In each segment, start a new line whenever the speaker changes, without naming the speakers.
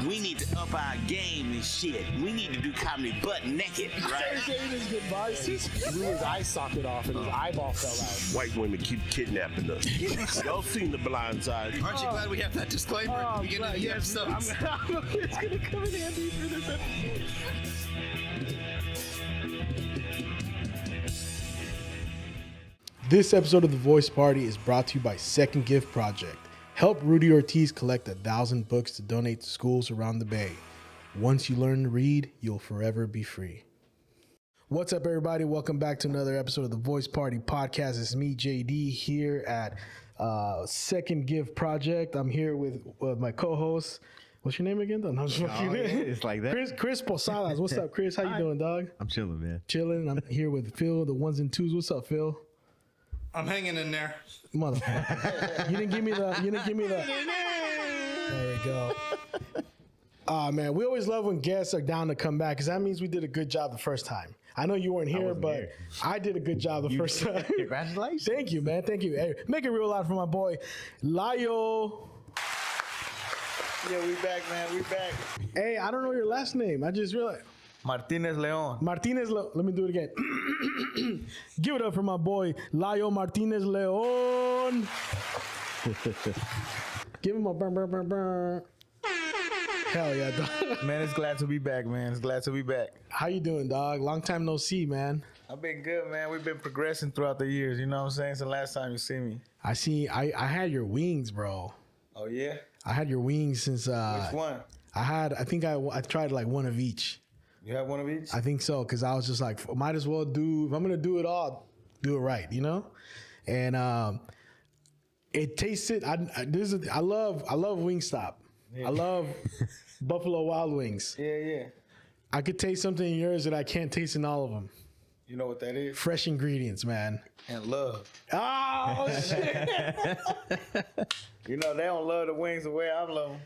We need to up our game and shit. We need to do comedy butt naked, right?
His goodbye. He blew his eye socket off and his eyeball fell out.
White women keep kidnapping us. Y'all seen The Blind Side?
Aren't you glad we have that disclaimer at the beginning of the episode?
It's gonna come in handy for this episode. This episode of The Voice Party is brought to you by Second Gift Project. Help Rudy Ortiz collect 1,000 books to donate to schools around the Bay. Once you learn to read, you'll forever be free. What's up, everybody? Welcome back to another episode of The Voice Party Podcast. It's me, JD, here at Second Gift Project. I'm here with my co-host. What's your name again, though? No,
It's like that.
Chris Posadas. What's up, Chris? How you doing, dog?
I'm chilling, man.
Chilling. I'm here with Phil, the ones and twos. What's up, Phil?
I'm hanging in there.
Motherfucker. You didn't give me the. There we go. Man, we always love when guests are down to come back because that means we did a good job the first time. I know you weren't here, but here. I did a good job the first time.
Congratulations.
Thank you, man. Thank you. Hey, make it real loud for my boy, Layo.
Yeah, we back, man. We back.
Hey, I don't know your last name. I just realized.
Martinez Leon.
Martinez, let me do it again. Give it up for my boy, Layo Martinez Leon. Give him a burn, burn, burn, burn. Hell yeah, dog.
Man, it's glad to be back, man. It's glad to be back.
How you doing, dog? Long time no see, man.
I've been good, man. We've been progressing throughout the years. You know what I'm saying? Since the last time you see me.
I had your wings, bro.
Oh, yeah?
I had your wings since...
Which one?
I think I tried like one of each.
You have one of each?
I think so, because I was just like, might as well do, if I'm going to do it all, do it right, you know? And it tasted, I love Wingstop. Yeah. I love Buffalo Wild Wings.
Yeah.
I could taste something in yours that I can't taste in all of them.
You know what that is?
Fresh ingredients, man.
And love.
Oh, shit.
You know, they don't love the wings the way I love them.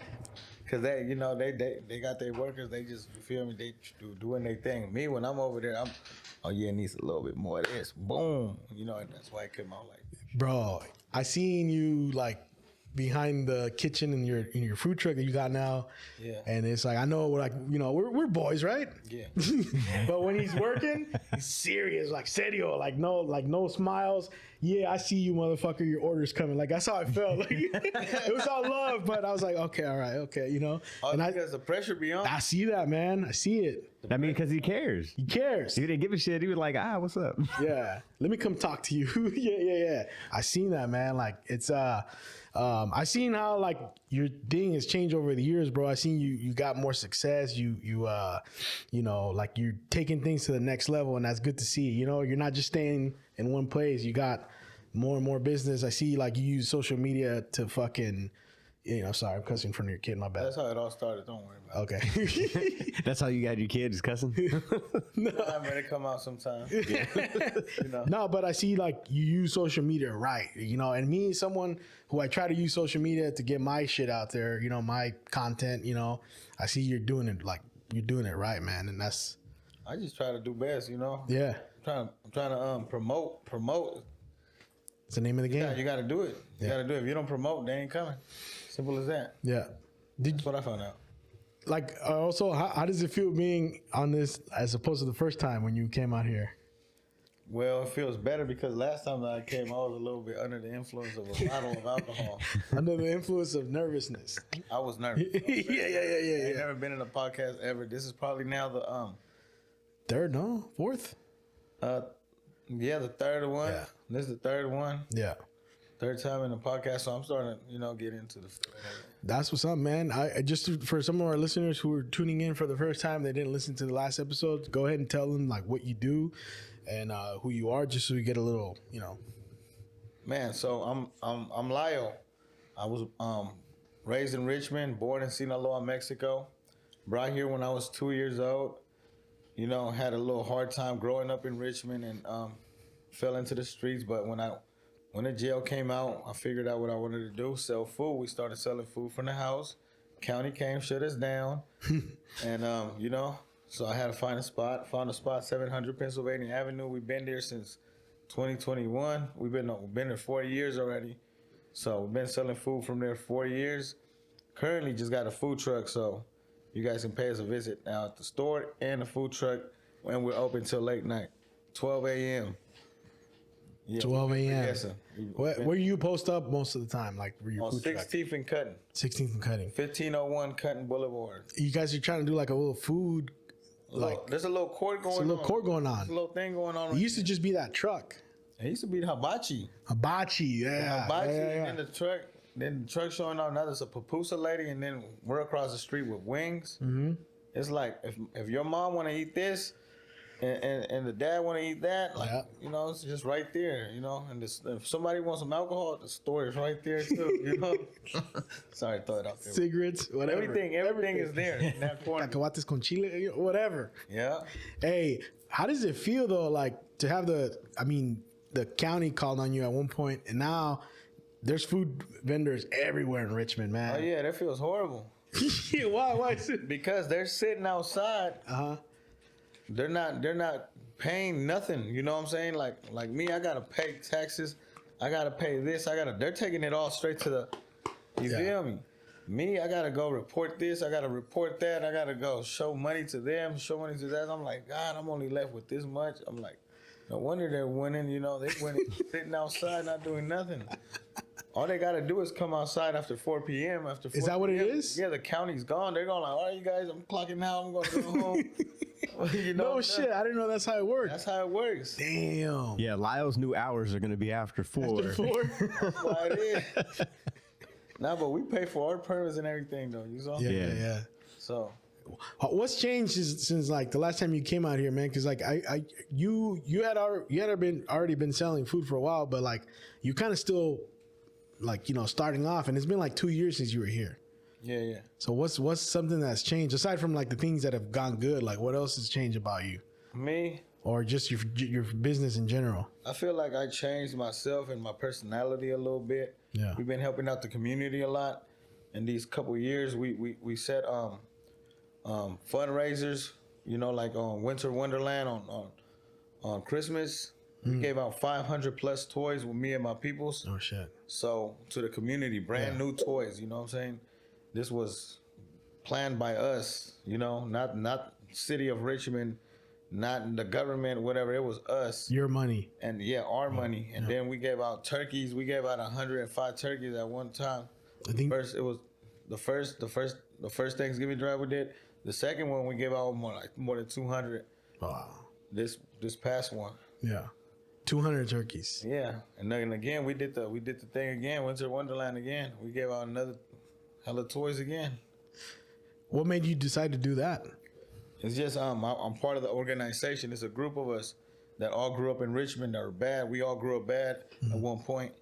Cause they got their workers. They just, you feel me? They doing their thing. Me, when I'm over there, it needs a little bit more of this. Boom. You know, that's why it came out like this.
Bro, I seen you like behind the kitchen in your food truck that you got now. Yeah. And it's like, I know we're boys, right?
Yeah.
But when he's working, he's serious, like serio, like no smiles. Yeah, I see you, motherfucker. Your order's coming. Like that's how I felt. Like it was all love, but I was like, okay, all right, okay, you know.
Oh, and because the pressure beyond.
I see that, man. I see it.
I mean, because he cares.
He cares.
If he didn't give a shit, he was like, what's up?
Yeah. Let me come talk to you. Yeah. I seen that, man. Like it's I seen how like your thing has changed over the years, bro. I seen you got more success. You know, like you're taking things to the next level, and that's good to see. You know, you're not just staying in one place. You got more and more business. I see like you use social media to fucking, you know, sorry, I'm cussing in front of your kid. My bad.
That's how it all started. Don't worry about
it. Okay.
That's how you got your kids cussing?
No. I mean, it come out sometimes. Yeah. You know?
No, but I see like you use social media right, you know, and me, someone who I try to use social media to get my shit out there, you know, my content, you know, I see you're doing it right, man. And that's.
I just try to do best, you know?
Yeah.
I'm trying to promote.
It's the name of the game.
Yeah, you got to do it. You got to do it. If you don't promote, they ain't coming. Simple as that.
Yeah.
That's what I found out.
Like, also, how does it feel being on this as opposed to the first time when you came out here?
Well, it feels better because last time that I came, I was a little bit under the influence of a bottle of alcohol.
Under the influence of nervousness.
I was nervous.
Yeah.
I've never been in a podcast ever. This is probably now the
third, no? Fourth?
Yeah, the third one. Yeah. This is the third one.
Yeah.
Third time in the podcast, so I'm starting to, you know, get into the.
That's what's up, man. I just for some of our listeners who are tuning in for the first time, they didn't listen to the last episode. Go ahead and tell them like what you do and who you are, just so we get a little, you know.
Man, so I'm Layo. I was raised in Richmond, born in Sinaloa, Mexico. Brought here when I was 2 years old. You know, had a little hard time growing up in Richmond and fell into the streets. But when the jail came out, I figured out what I wanted to do, sell food. We started selling food from the house. County came, shut us down. And, you know, so I had to find a spot. Found a spot, 700 Pennsylvania Avenue. We've been there since 2021. We've been there 4 years already. So we've been selling food from there 4 years. Currently just got a food truck, so You guys can pay us a visit now at the store and the food truck, and we're open till late night, 12 a.m. Yeah,
12 a.m.
Yes, sir.
Where you post up most of the time? Like where you
On
food truck?
16th and Cutting,
16th and Cutting.
1501 Cutting Boulevard.
You guys are trying to do like a little food.
There's a little court going on.
There's a little court going on.
There's a little thing going on.
It used to just be that truck.
It used to be the hibachi.
Hibachi, yeah.
Hibachi,
yeah.
and then the truck showing off. Now there's a pupusa lady, and then we're across the street with wings. Mm-hmm. It's like if your mom want to eat this, and the dad want to eat that, like you know, it's just right there, you know. And if somebody wants some alcohol, the store is right there too, you know. Sorry, throw it out there.
Cigarettes, whatever.
Everything is there in that corner.
Cacahuates con chile, whatever.
Yeah.
Hey, how does it feel though, like to have the county called on you at one point, and now there's food vendors everywhere in Richmond, man.
Oh yeah, that feels horrible.
Why is it?
Because they're sitting outside. They're not paying nothing. You know what I'm saying? Like me, I gotta pay taxes. I gotta pay this. They're taking it all straight to the. You feel me? Me, I gotta go report this. I gotta report that. I gotta go show money to them. Show money to that. I'm like, God, I'm only left with this much. I'm like, no wonder they're winning. You know, they winning sitting outside not doing nothing. All they gotta do is come outside after 4 p.m.
Is that what it is?
Yeah, the county's gone. They're going like, all right, you guys, I'm clocking out. I'm gonna go home. You know,
no shit, I didn't know that's how it works.
That's how it works.
Damn.
Yeah, Layo's new hours are going to be after 4.
After 4?
That's why it is. Nah, but we pay for our permits and everything, though. You saw?
Yeah.
So,
what's changed since like the last time you came out here, man? Because like you had already been selling food for a while, but like you kind of still like, you know, starting off, and it's been like 2 years since you were here.
Yeah.
So what's something that's changed aside from like the things that have gone good? Like what else has changed about you,
Me,
or just your business in general?
I feel like I changed myself and my personality a little bit.
Yeah.
We've been helping out the community a lot. In these couple of years, we set fundraisers, you know, like on Winter Wonderland on Christmas. We gave out 500 plus toys with me and my peoples.
Oh shit.
So to the community, brand new toys, you know what I'm saying? This was planned by us, you know, not city of Richmond, not the government, whatever. It was us.
Your money.
And yeah, our money. And then we gave out turkeys. We gave out 105 turkeys at one time.
I think
First, it was the first Thanksgiving drive we did. The second one we gave out more than 200.
Wow.
This past one.
Yeah. 200 turkeys.
Yeah, and then again we did the thing again, Winter Wonderland again. We gave out another hella toys again.
What made you decide to do that?
It's just I'm part of the organization. It's a group of us that all grew up in Richmond that are bad. We all grew up bad at one point.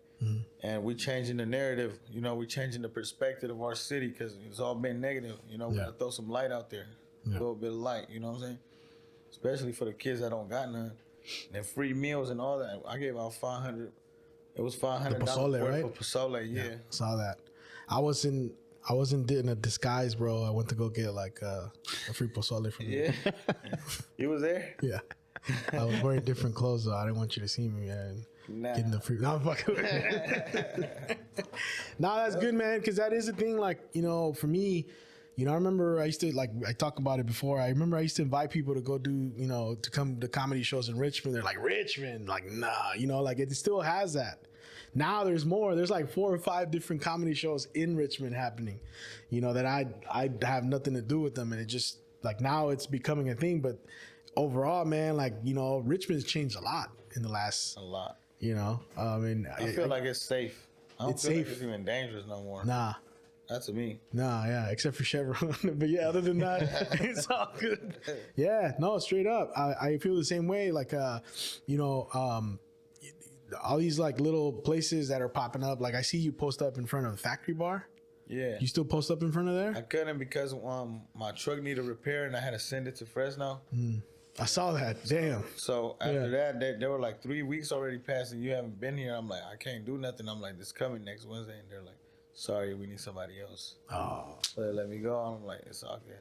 And we changing the narrative. You know, we changing the perspective of our city because it's all been negative. You know, we gotta throw some light out there, a little bit of light. You know what I'm saying? Especially for the kids that don't got none. And free meals and all that. I gave out 500. It was $500
pozole, right?
for pozole. Yeah.
Saw that. I was in a disguise, bro. I went to go get like a free pozole from you.
Yeah. You was there?
Yeah. I was wearing different clothes though. I didn't want you to see me, man.
Nah.
Getting the free. No, I'm fucking. Nah, that's good, man. Because that is the thing. Like, you know, for me, you know, I remember I used to, like, I talked about it before. I remember I used to invite people to go do, you know, to come to comedy shows in Richmond. They're like, Richmond? Like, nah, you know, like it still has that. Now there's more. There's like 4 or 5 different comedy shows in Richmond happening, you know, that I have nothing to do with them. And it just, like, now it's becoming a thing. But overall, man, like, you know, Richmond's changed a lot in the last, you know, I mean.
I feel like it's safe. I don't
It's
feel
safe.
like it's even dangerous no more.
Nah.
That's me.
Nah, yeah, except for Chevron. But yeah, other than that, it's all good. Yeah, no, straight up. I feel the same way. Like, you know, all these like little places that are popping up. Like I see you post up in front of a Factory Bar.
Yeah.
You still post up in front of there?
I couldn't because my truck needed repair and I had to send it to Fresno.
I saw that. Damn.
So after that, they were like 3 weeks already passed and you haven't been here. I'm like, I can't do nothing. I'm like, this coming next Wednesday. And they're like, sorry, we need somebody else.
Oh.
So they let me go. I'm like, it's all good.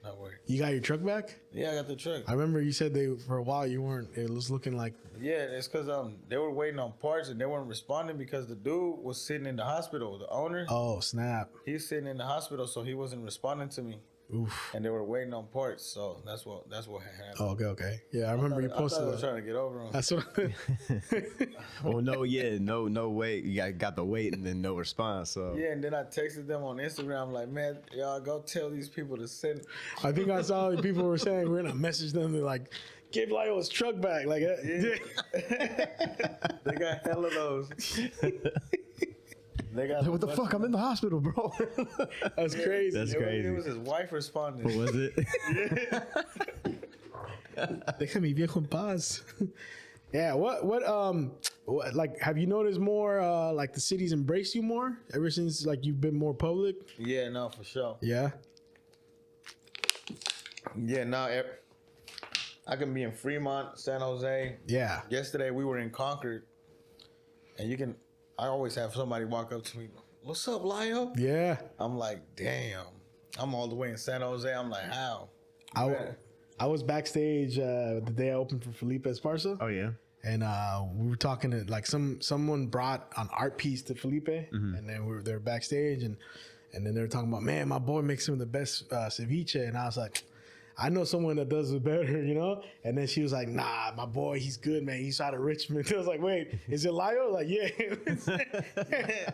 Not worried.
You got your truck back?
Yeah, I got the truck.
I remember you said for a while you weren't. It was looking like.
Yeah, it's because they were waiting on parts and they weren't responding because the dude was sitting in the hospital. The owner.
Oh snap!
He's sitting in the hospital, so he wasn't responding to me. and they were waiting on parts. So that's what happened.
Oh, okay. Yeah, I remember you
I thought
posted
they were
that.
trying to get over them.
That's what.
Oh no wait. You got the wait and then no response. So
Yeah, and then I texted them on Instagram like, man, y'all go tell these people to send.
I think I saw people were saying we're gonna message them. They're like, give Layo his truck back. Like,
They got hella those. They got
what the fuck? I'm in the hospital, bro.
that's crazy.
That's
It
crazy.
was his wife responding.
What was it?
Deja mi viejo en paz. Yeah. What, like, have you noticed more? Like the city's embraced you more ever since like you've been more public.
Yeah, no, for sure.
Yeah.
Yeah, no, I can be in Fremont, San Jose.
Yeah.
Yesterday we were in Concord, and I always have somebody walk up to me, "What's up, Layo?"
Yeah.
I'm like, damn. I'm all the way in San Jose. I'm like, how?
I was backstage the day I opened for Felipe Esparza.
Oh yeah.
And we were talking to like someone brought an art piece to Felipe, and then they were backstage, and then they were talking about, man, my boy makes some of the best ceviche, and I was like, I know someone that does it better, you know. And then she was like, nah, my boy, he's good, man. He's out of Richmond. I was like, wait, is it Layo? Like, yeah.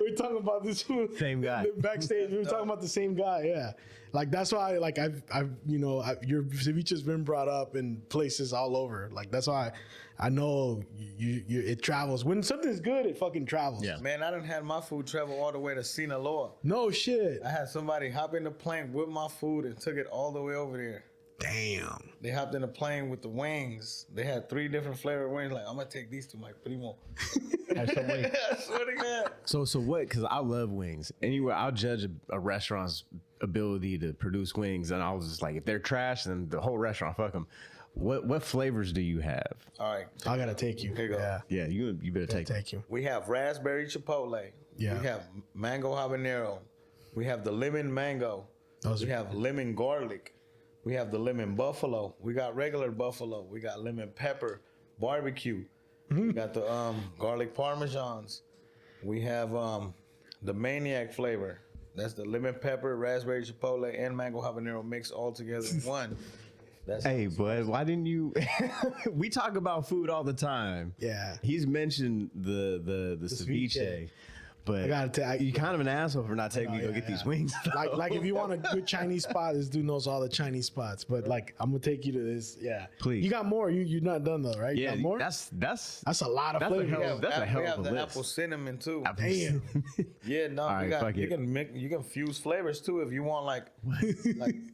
We're talking about this
Same guy.
backstage. We were talking about the same guy, yeah. Like that's why, like I've your ceviche's been brought up in places all over. Like that's why I know it travels. When something's good, it fucking travels.
Yeah.
Man, I done had my food travel all the way to Sinaloa.
No shit.
I had somebody hop in the plane with my food and took it all the way over there.
Damn.
They hopped in the plane with the wings. They had 3 different flavored wings. Like, I'm gonna take these to my primo. I swear to God.
So what? Because I love wings. Anyway, I'll judge a restaurant's ability to produce wings, and I was just like, if they're trash, then the whole restaurant, fuck them. What flavors do you have?
All right.
I gotta take you.
Here you go.
Yeah.
Yeah, you better take
you.
We have raspberry chipotle.
Yeah.
We have mango habanero. We have the lemon mango.
Those
We
are
have lemon garlic. We have the lemon buffalo. We got regular buffalo. We got lemon pepper, barbecue. We got the garlic parmesans. We have the maniac flavor. That's the lemon pepper, raspberry chipotle, and mango habanero mixed all together in one. That's
Hey, bud, why didn't you? We talk about food all the time.
Yeah.
He's mentioned the ceviche,
ceviche.
but
I gotta tell
you kind of an asshole for not taking me to go
yeah,
get these
yeah.
wings.
Like if you want a good Chinese spot, this dude knows all the Chinese spots. But like I'm gonna take you to this. Yeah.
Please.
You got more. You're not done though, right? You
Yeah,
got more.
that's
That's a lot of
that's a
flavor.
hell- that's a hell
we
of
have
a
the
list.
apple cinnamon too.
Damn.
Yeah, no,
All right, fuck
you
it.
can you can fuse flavors too if you want. Like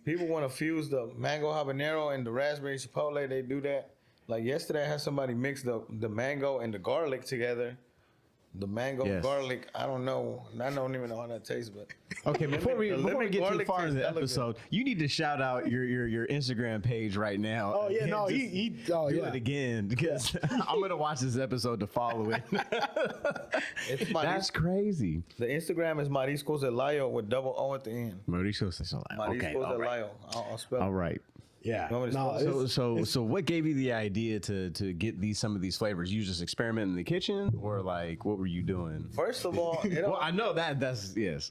people want to fuse the mango habanero and the raspberry chipotle. They do that. Like yesterday, I had somebody mix the mango and the garlic together. The mango
Yes.
garlic, I don't know. I don't even know how that tastes, but
Okay, before we
lemon
get too
garlic
far in the
tastes hella
episode, you need to shout out your Instagram page right now.
Oh yeah,
And
no,
just
he
do
yeah.
it again because I'm gonna watch this episode to follow it.
it's
That's crazy.
the Instagram is Mariscos de Layo with double O at the end.
Mauricio says so.
Mariscos
Okay,
de
all right.
Layo. I'll spell
All
it.
right.
Yeah.
You want me to
No,
spell
it's-
So what gave you the idea to get some of these flavors? You just experiment in the kitchen, or like what were you doing?
First of all,
Well, I know that's yes.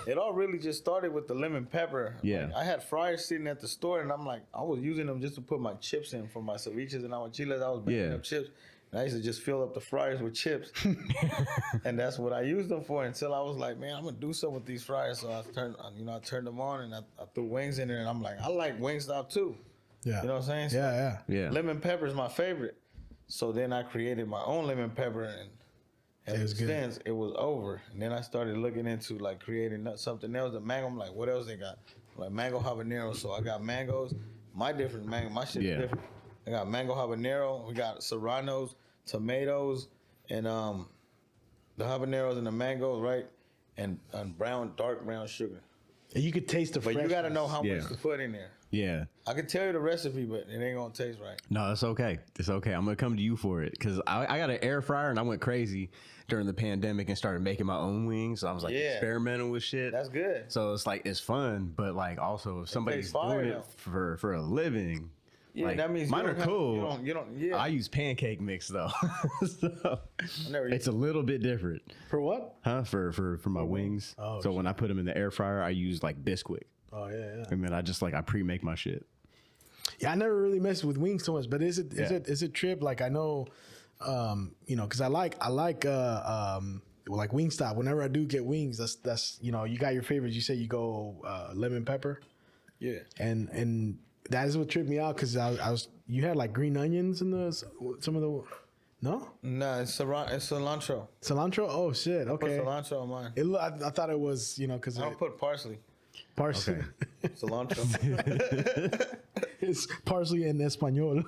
it all really just started with the lemon pepper.
Yeah.
Like, I had fryers sitting at the store, and I'm like, I was using them just to put my chips in for my ceviches and aguachiles. I was making
Yeah.
up chips. And I used to just fill up the fryers with chips. And that's what I used them for until I was like, man, I'm going to do something with these fryers. So I turned them on, and I threw wings in there, and I'm like, I like Wingstop too.
yeah.
You know what I'm saying? So
Yeah, yeah.
Yeah.
lemon pepper is my favorite. So then I created my own lemon pepper, and
It was good.
since it was over. And then I started looking into like creating something else. The mango, I'm like, what else they got? Like mango habanero. So I got mangoes, my different mango, my shit
Yeah.
is different. I got mango habanero. We got serranos, tomatoes, and the habaneros and the mangoes, right? And dark brown sugar.
And you could taste the
But you got to know how
Yeah.
much to put in there.
Yeah.
I could tell you the recipe, but it ain't gonna taste right.
No, it's okay. It's okay. I'm gonna come to you for it because I got an air fryer and I went crazy during the pandemic and started making my own wings. So I was like
Yeah.
experimenting with shit.
That's good.
So it's like it's fun, but like also if somebody's
fire,
doing it for a living,
Yeah,
like,
that means
mine
you
are
don't have-
cool.
you don't. Yeah.
I use pancake mix though, so
never
it's a little bit different,
For what?
huh? For my wings.
Oh,
so when I put them in the air fryer, I use like Bisquick.
Oh yeah.
I mean, I pre-make my shit.
Yeah, I never really messed with wings so much, but is it trip? Like I know, because I like Wingstop. Whenever I do get wings, that's you got your favorites. You say you go lemon pepper.
Yeah.
And that is what tripped me out because I was you had like green onions in some of the no
It's cilantro.
cilantro. Oh shit. Okay.
Put cilantro on mine.
I thought it was because
I don't put parsley.
parsley.
Cilantro.
It's parsley in Espanol.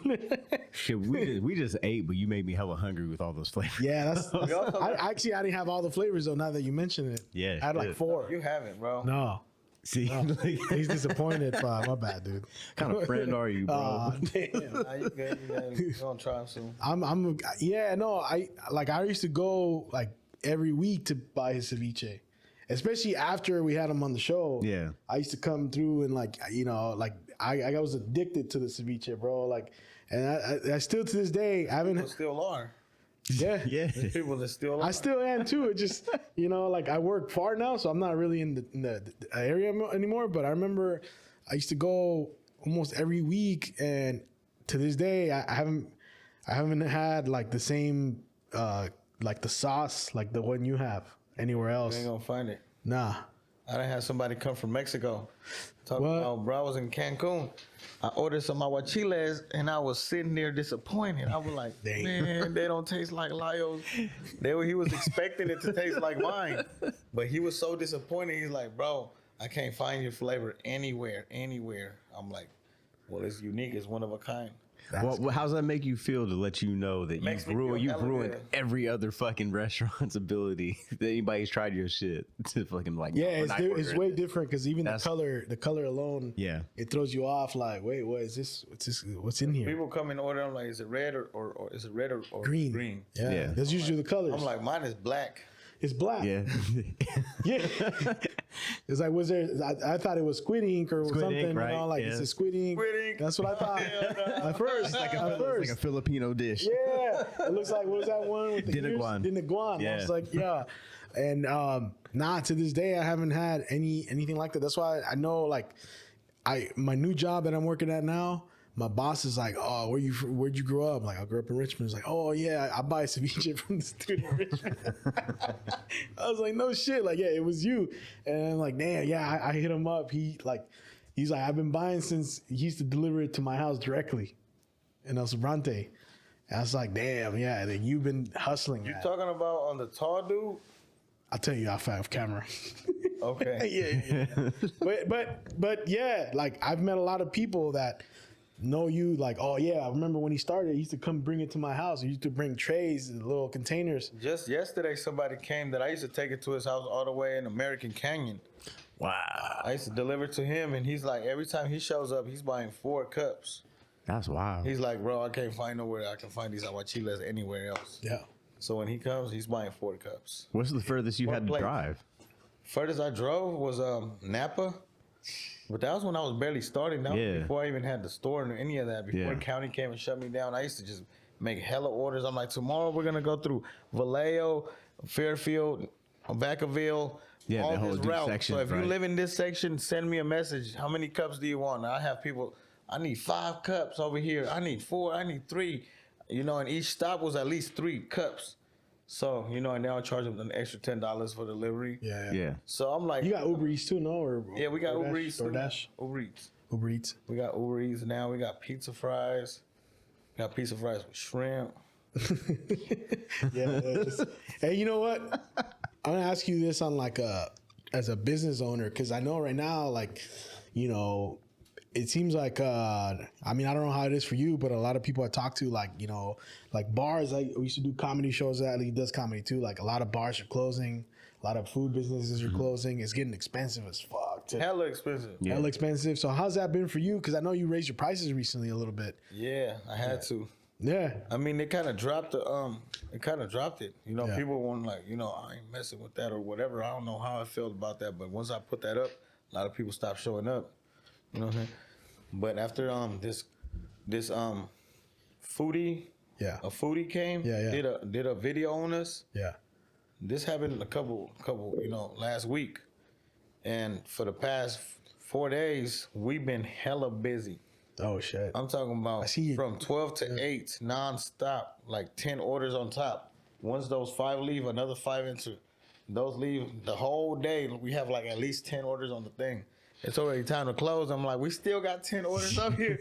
Shit, we just ate, but you made me hella hungry with all those flavors.
Yeah, that's I didn't have all the flavors though. Now that you mention it,
Yeah,
I had like
shit.
4.
You haven't, bro.
No.
See,
He's disappointed. My bad, dude.
kind of friend are you, bro?
Aw, damn.
Nah, you good. You gonna try them soon.
I used to go like every week to buy his ceviche, especially after we had him on the show.
Yeah.
I used to come through and I was addicted to the ceviche, bro. Like, and I still to this day I
People
haven't.
still are.
Yeah.
Yeah,
There's people that still are.
I still am too. It just, I work far now, so I'm not really in the area anymore. But I remember I used to go almost every week, and to this day, I haven't had like the same like the sauce like the one you have anywhere
You
else.
ain't gonna find it.
Nah.
I done had somebody come from Mexico. Talking
What?
about, bro, I was in Cancun. I ordered some aguachiles and I was sitting there disappointed. I was like,
Dang.
man, they don't taste like Layo's. He was expecting it to taste like mine. But he was so disappointed. He's like, bro, I can't find your flavor anywhere. I'm like, well, it's unique. It's one of a kind.
Well, how's that make you feel to let you know that
Makes me
you've
feel hella
ruined
good.
every other fucking restaurant's ability that anybody's tried your shit to fucking like?
Yeah,
we're not
it's
ordering
way
this.
different because even
That's-
the color alone,
Yeah.
it throws you off. Like, wait, what is this? What's in here?
People come and order. I'm like, is it red or is it red or
Green.
green?
Yeah,
Yeah.
that's usually the colors.
I'm like, mine is black.
It's black.
Yeah,
Yeah. It's like, was there? I thought it was squid ink or
Squid
something.
ink, right?
Like
Yeah.
it's a squid ink.
Squid ink.
That's what I thought at first.
it's like a Filipino dish.
Yeah, it looks like what was that one with the
Dinaguan.
ears? Dinaguan. I
Yeah.
was like, yeah, and to this day I haven't had anything like that. That's why I know like my new job that I'm working at now. My boss is like, oh, where'd you grow up? Like, I grew up in Richmond. He's like, oh yeah, I buy ceviche from this dude in Richmond. I was like, no shit. Like, yeah, it was you. And I'm like, damn, yeah, I hit him up. He's like, I've been buying since he used to deliver it to my house directly in El Sobrante. And I was like, damn, yeah, then you've been hustling.
You
that.
talking about on the tall dude?
I'll tell you off camera.
Okay.
yeah. But yeah, like I've met a lot of people that know you. Like, oh yeah, I remember when he started, he used to come bring it to my house. He used to bring trays, little containers.
Just yesterday, somebody came that I used to take it to his house all the way in American Canyon.
Wow,
I used to deliver to him, and he's like, every time he shows up, he's buying 4 cups.
that's wild.
He's like, bro, I can't find nowhere I can find these aguachiles anywhere else.
Yeah.
So when he comes, he's buying 4 cups.
What's the furthest you
What
had to
place?
drive?
Furthest I drove was Napa, but that was when I was barely starting. That was
Yeah.
before I even had the store or any of that. Before
Yeah.
the county came and shut me down, I used to just make hella orders. I'm like, tomorrow we're gonna go through Vallejo, Fairfield, Vacaville,
Yeah,
all
the whole
this
deep
route.
section,
So if you
right.
live in this section, send me a message. How many cups do you want? And I have people. I need 5 cups over here. I need 4. I need 3. And each stop was at least 3 cups. So and now I charge them an extra $10 for delivery.
Yeah.
Yeah,
So I'm like,
You got Uber Eats too, no? Or
yeah, we got
DoorDash?
Uber Eats.
DoorDash.
Uber Eats.
Uber Eats.
We got Uber Eats now. We got pizza fries. We got pizza fries with shrimp.
Yeah. Hey, you know what? I'm gonna ask you this on as a business owner, because I know right now, it seems like I don't know how it is for you, but a lot of people I talk to, like bars. We used to do comedy shows at. He does comedy too. Like a lot of bars are closing. A lot of food businesses are closing. It's getting expensive as fuck.
Hella expensive.
Yeah.
Hella expensive. So how's that been for you? Because I know you raised your prices recently a little bit.
Yeah, I had to.
Yeah.
I mean, they kind of dropped it.
Yeah.
People weren't like, I ain't messing with that or whatever. I don't know how I felt about that, but once I put that up, a lot of people stopped showing up. You know what I'm saying? But after this foodie,
Yeah.
a foodie came,
Yeah.
did a video on us.
Yeah.
This happened a couple, last week, and for the past 4 days, we've been hella busy.
Oh shit.
I'm talking about
see you.
from 12 to 8, non-stop, like 10 orders on top. Once those 5 leave, another 5 enter. Those leave the whole day. We have like at least 10 orders on the thing. It's already time to close. I'm like, we still got 10 orders up here.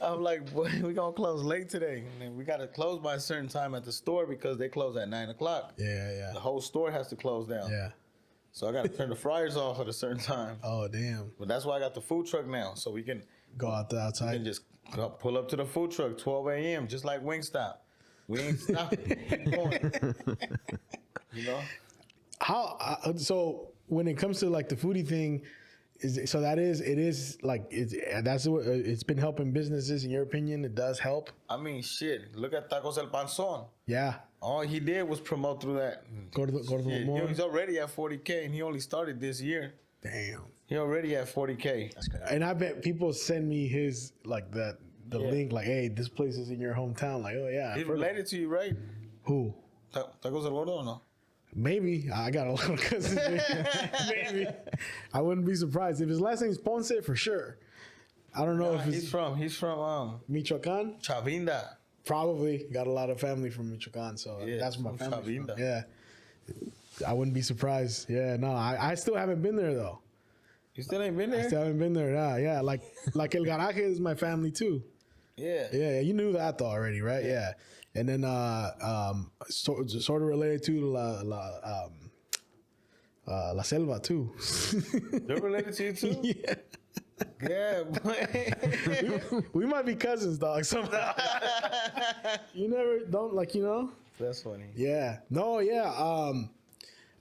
I'm like, boy, we gonna close late today. And then we gotta close by a certain time at the store because they close at 9 o'clock.
Yeah.
The whole store has to close down.
Yeah.
So I gotta turn the fryers off at a certain time.
Oh damn.
But that's why I got the food truck now. So we can
Go out the outside.
and just pull up to the food truck 12 a.m. just like Wingstop. We ain't stopping. Keep going. You know?
How so when it comes to like the foodie thing, it's been helping businesses in your opinion? It does help.
I mean, shit. Look at Tacos El Panzón.
Yeah.
All he did was promote through that.
Go to the
Yeah,
mall.
he's already at 40K, and he only started this year.
Damn.
He already at 40K.
And I bet people send me his like the link like, hey, this place is in your hometown. Like, oh yeah.
He's related to you, right?
Who?
Tacos El Gordo or no?
Maybe. I got a lot of cousins. Maybe. I wouldn't be surprised. If his last name's Ponce, for sure. I don't know if
He's from
Michoacan.
Chavinda.
Probably. Got a lot of family from Michoacan, so
Yeah,
that's where my
from
family's from.
Chavinda.
Yeah. I wouldn't be surprised. Yeah, no, I still haven't been there though.
You still ain't been
I
there?
still haven't been there. Yeah. Like El Garaje is my family too.
Yeah.
Yeah, you knew that though already, right? Yeah. And then sort of related to La Selva too.
They're related to you too?
Yeah.
Yeah, boy.
We might be cousins, dog. Somehow. You never don't like, you know?
That's funny.
Yeah. No, yeah.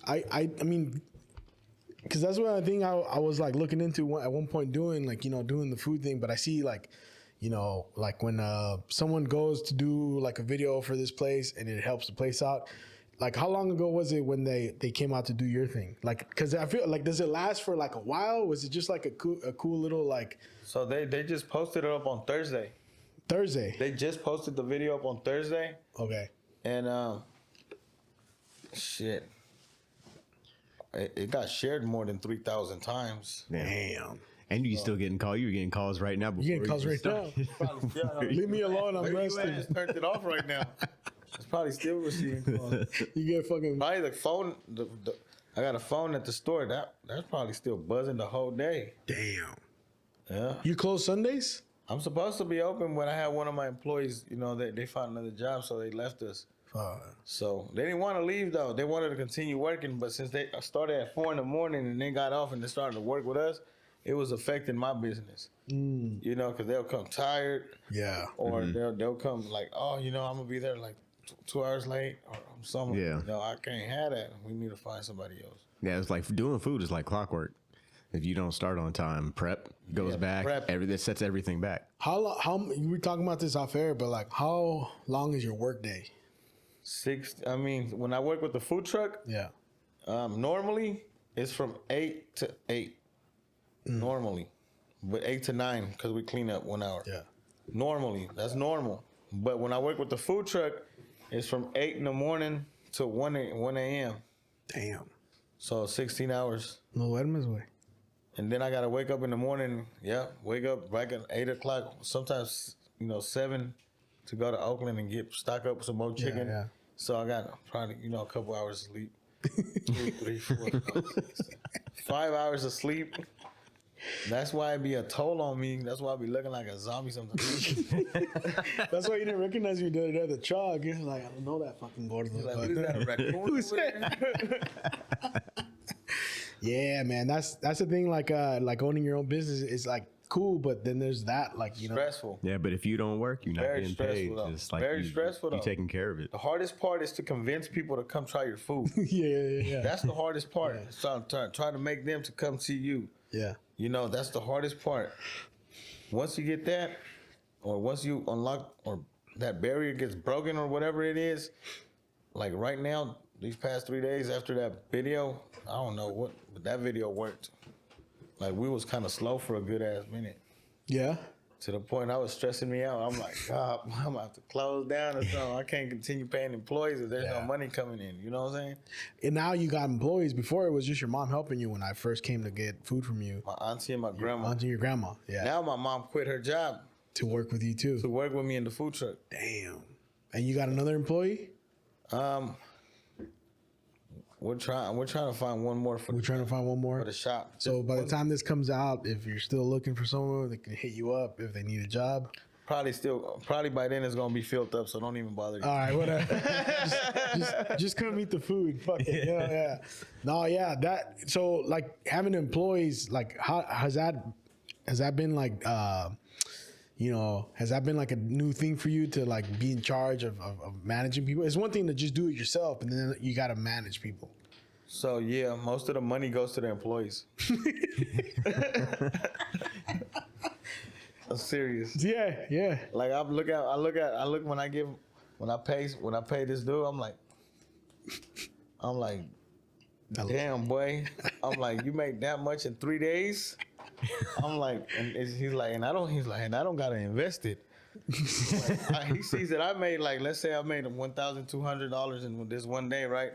I mean, because that's one thing I was like looking into at one point doing, like, you know, doing the food thing. But I see like, you know, like when someone goes to do like a video for this place and it helps the place out. Like, how long ago was it when they came out to do your thing? Like, because I feel like, does it last for like a while? Was it just like a cool little like...
So they just posted it up on Thursday.
Thursday?
They just posted the video up on Thursday.
Okay.
And, shit. It got shared more than 3,000 times.
Damn.
And you still getting calls. You're getting calls right now.
You getting calls right now? Leave me alone. I'm
Where you at?
resting.
Just turned it off right now. It's probably still receiving calls.
You get fucking...
Probably the phone. I got a phone at the store. That's probably still buzzing the whole day.
Damn.
Yeah.
You close Sundays?
I'm supposed to be open, but I had one of my employees. You know, they found another job, so they left us. So they didn't want to leave though. They wanted to continue working, but since they started at 4 a.m. and they got off and they started to work with us, it was affecting my business. You know, because they'll come tired.
Yeah.
Or they'll come like, oh, you know, I'm gonna be there like 2 hours late or something.
Yeah.
No, I can't have that. We need to find somebody else.
Yeah, it's like doing food is like clockwork. If you don't start on time, prep goes back.
prep.
That sets everything back.
How we were talking about this off air, but like, how long is your work day?
I mean, when I work with the food truck,
Yeah.
normally it's from 8 to 8. Normally. But 8 to 9 because we clean up 1 hour.
Yeah.
Normally. That's normal. But when I work with the food truck, it's from 8 in the morning to 1 a.m.
Damn.
So 16 hours.
No duermes, güey.
And then I got to wake up in the morning. Yeah, wake up back at 8 o'clock. Sometimes, 7 to go to Oakland and stock up some more chicken.
Yeah.
So I got probably, a couple hours of sleep. 2, 3, 4, 5 hours of sleep. That's why it be a toll on me. That's why I be looking like a zombie sometimes.
That's why you didn't recognize me the other day at the truck. You're like, I don't know that fucking gordo.
Like, what is that, a raccoon?
Who's that? Yeah, man. That's the thing. Like owning your own business is like cool, but then there's that, like,
Stressful.
Yeah, but if you don't work, you're not
Very
getting
stressful,
paid.
though.
Just like
Very stressful,
you
though.
taking care of it.
The hardest part is to convince people to come try your food.
Yeah.
That's the hardest part. So try to make them to come see you.
Yeah.
That's the hardest part. Once you get that, or once you unlock, or that barrier gets broken, or whatever it is, like right now, these past 3 days after that video, I don't know what, but that video worked. Like, we was kind of slow for a good ass minute.
Yeah.
to the point I was stressing me out. I'm like, God, I'm gonna have to close down or something. I can't continue paying employees if there's no money coming in. You know what I'm saying?
And now you got employees. Before it was just your mom helping you when I first came to get food from you.
My auntie and my grandma.
Auntie, your grandma. Yeah.
Now my mom quit her job
To work with you too.
to work with me in the food truck.
Damn. And you got another employee?
We're trying to find one more for
We're trying to find one more.
for the shop.
So by the time this comes out, if you're still looking for someone, they can hit you up if they need a job.
Probably by then it's gonna be filled up, so don't even bother.
All right, whatever. just come eat the food. Fuck it. Yeah. No, yeah. That so like having employees, like how has that been like has that been like a new thing for you to like be in charge of managing people? It's one thing to just do it yourself, and then you got to manage people.
So yeah, most of the money goes to the employees. I'm serious.
Yeah.
Like I look when I pay this dude, I'm like, damn boy. I'm like, you make that much in 3 days? I'm like, he's like, and I don't gotta invest it. Like, he sees that I made let's say I made $1,200 in this one day, right?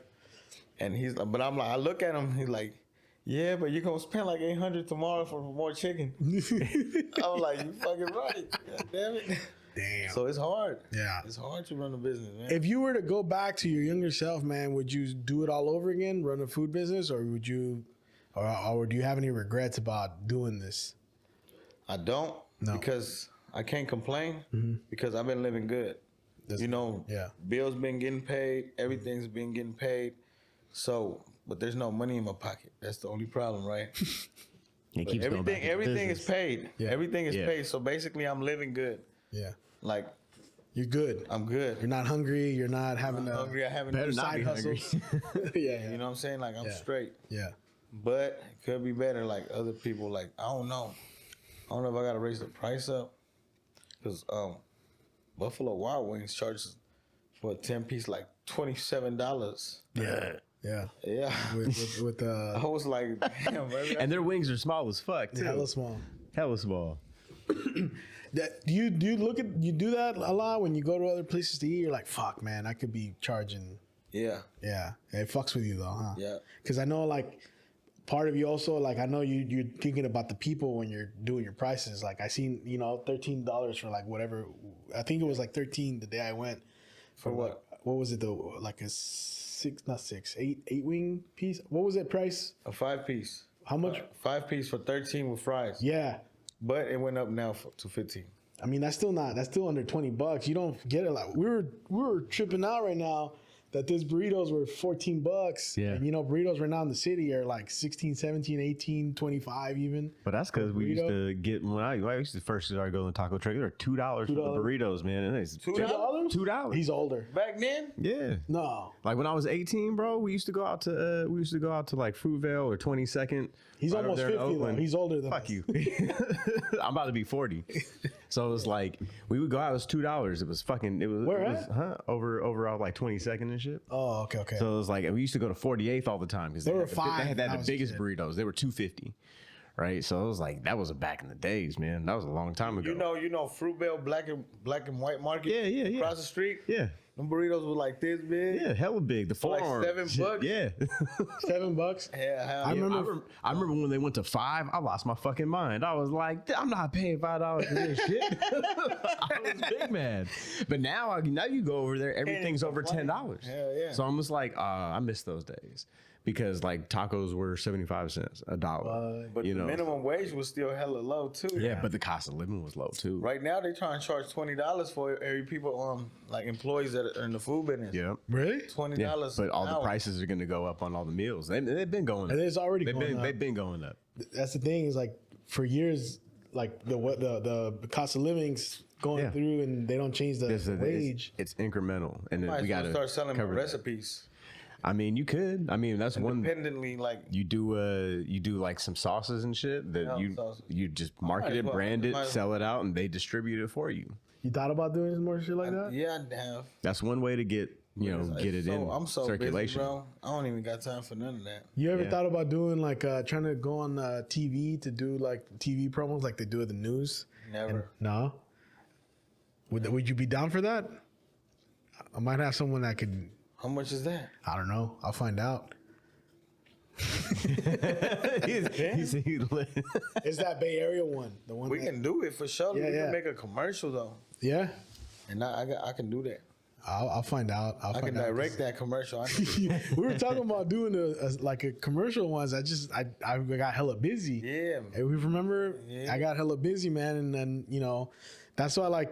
And he's like, but I'm like, I look at him, he's like, yeah, but you're gonna spend like $800 tomorrow for more chicken. I'm like, you fucking right. God damn it.
Damn.
So it's hard.
Yeah.
It's hard to run a business, man.
If you were to go back to your younger self, man, would you do it all over again, run a food business, or would you, or do you have any regrets about doing this?
I don't, because I can't complain because I've been living good. Bills been getting paid, everything's been getting paid. So, but there's no money in my pocket. That's the only problem, right?
It keeps going back into
everything is
business.
paid.
Yeah.
Everything is paid. So basically, I'm living good.
Yeah.
Like,
You're good.
I'm good.
You're not hungry. You're not having
hungry. I haven't
Better
done
not
side
be hungry.
hustles.
yeah.
You know what I'm saying? Like, I'm straight.
Yeah.
But it could be better. Like other people, like I don't know if I gotta raise the price up, because Buffalo Wild Wings charges for a 10-piece like $27.
Yeah.
Yeah.
With
I was like, damn, baby.
And their wings are small as fuck too.
hella small.
Hella small.
Do you do that a lot when you go to other places to eat? You're like, fuck, man, I could be charging.
Yeah.
Yeah, it fucks with you though, huh?
Yeah.
Because I know like part of you also like I know you're thinking about the people when you're doing your prices. Like I seen $13 for like whatever. I think it was like 13 the day I went.
For what?
What was it though? Like a eight wing piece. What was that price?
A 5-piece.
How much?
5-piece for 13 with fries.
Yeah.
But it went up now to 15.
I mean, that's still under $20. You don't get it. Like we were tripping out right now that these burritos were $14.
Yeah.
And burritos right now in the city are like 16, 17, 18, 25 even.
But that's because we used to get when I used to first start going to Taco Truck. They were $2 for the burritos, man. And it's
$2?
$2.
He's older.
Back then?
Yeah.
No.
Like when I was 18, bro, we used to go out to like Fruitvale or 22nd.
He's
right
almost
over there in
50 though.
Oakland.
He's older than
Fuck
us.
you. I'm about to be 40. So it was like we would go out. It was $2. It was fucking. It was.
Where
it was,
at?
Over out like 22nd and shit.
Oh, okay.
So it was like we used to go to 48th all the time because they
were
had
$5
the
when I was a
biggest
kid.
burritos. They were $2.50, right? So it was like that was back in the days, man. That was a long time ago.
You know Fruitvale Black and White Market?
Yeah.
Across the street?
Yeah.
Them burritos were like this big.
Yeah, hella big. The
like
forearm.
$7?
Yeah.
$7.
Yeah,
I remember.
I remember when they went to $5. I lost my fucking mind. I was like, I'm not paying $5 for this shit. I was big mad. But now you go over there, everything's over $10.
Hell yeah.
So I'm just like, I miss those days because like tacos were 75 cents, $1.
But the minimum wage was still hella low too.
Yeah, but the cost of living was low too.
Right now they trying to charge $20 for every people like employees that are in the food business.
Yeah.
Really?
$20.
Yeah, but all
an
the
hour.
prices are going to go up on all the meals. They've been going up.
And it's already going up.
They've been going up.
That's the thing is like for years, like the cost of living's going through and they don't change the wage.
It's incremental, and then
Might
we
as well
got to
start selling my
cover that.
recipes
I mean, you could. I mean, that's one.
independently. Like
You do like some sauces and shit that
sauces.
you just market
Might as
it,
well.
brand it,
Might as
sell it out, and they distribute it for you.
You thought about doing some more shit like that?
yeah, I have.
That's one way to get get it in
I'm so
circulation.
busy, bro. I don't even got time for none of that.
You ever
Yeah.
thought about doing like trying to go on TV to do like TV promos like they do at the news?
Never.
No. Would you be down for that? I might have someone that could.
How much is that?
I don't know. I'll find out.
He's
It's that Bay Area one. The one
We can do it for sure.
Yeah,
We
yeah.
can make a commercial though,
Yeah.
and I can do that.
I'll find out.
I can direct that commercial.
We were talking about doing a commercial ones. I got hella busy.
Yeah.
Hey, we remember
Yeah.
I got hella busy, man, and then that's why like